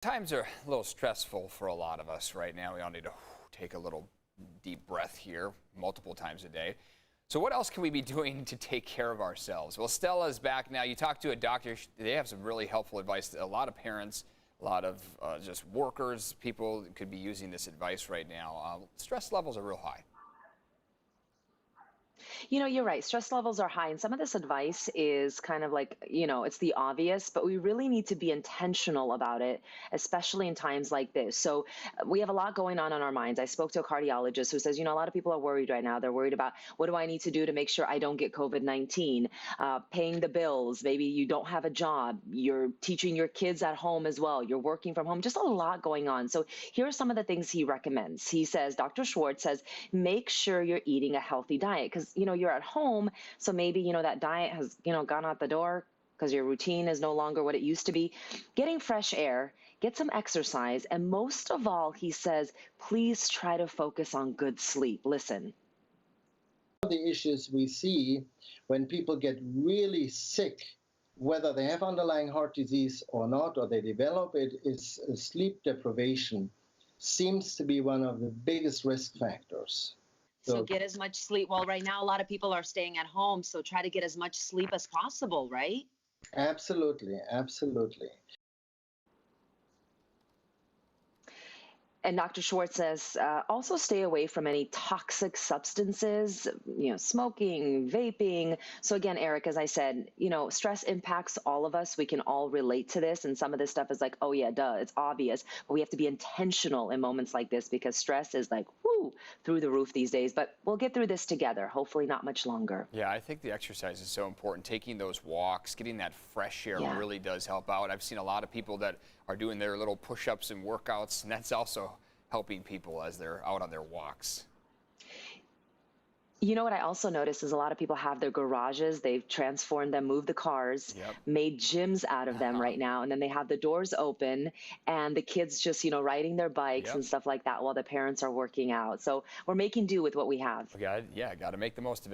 Times are a little stressful for a lot of us right now. We all need to take a little deep breath here multiple times a day. So what else can we be doing to take care of ourselves? Well, Stella's back now. You talk to a doctor. They have some really helpful advice. A lot of parents, a lot of just workers, people could be using this advice right now. Stress levels are real high. You're right. Stress levels are high, and some of this advice is kind of like, it's the obvious, but we really need to be intentional about it, especially in times like this. So we have a lot going on our minds. I spoke to a cardiologist who says, a lot of people are worried right now. They're worried about what do I need to do to make sure I don't get COVID-19, paying the bills. Maybe you don't have a job. You're teaching your kids at home as well. You're working from home. Just a lot going on. So here are some of the things he recommends. He says, Dr. Schwartz says, make sure you're eating a healthy diet because, you're at home. So maybe, that diet has, gone out the door because your routine is no longer what it used to be. Getting fresh air, get some exercise. And most of all, he says, please try to focus on good sleep. Listen. The issues we see when people get really sick, whether they have underlying heart disease or not, or they develop it, is sleep deprivation seems to be one of the biggest risk factors. So get as much sleep. Well, right now, a lot of people are staying at home, so try to get as much sleep as possible, right? Absolutely, absolutely. And Dr. Schwartz says, also stay away from any toxic substances, smoking, vaping. So again, Eric, as I said, stress impacts all of us. We can all relate to this. And some of this stuff is like, oh yeah, duh, it's obvious. But we have to be intentional in moments like this because stress is like, whoo, through the roof these days. But we'll get through this together, hopefully not much longer. Yeah, I think the exercise is so important. Taking those walks, getting that fresh air really does help out. I've seen a lot of people that are doing their little push-ups and workouts, and that's also helping people as they're out on their walks. What I also noticed is a lot of people have their garages. They've transformed them, moved the cars, made gyms out of them right now. And then they have the doors open and the kids just, riding their bikes and stuff like that while the parents are working out. So we're making do with what we have. Yeah, got to make the most of it.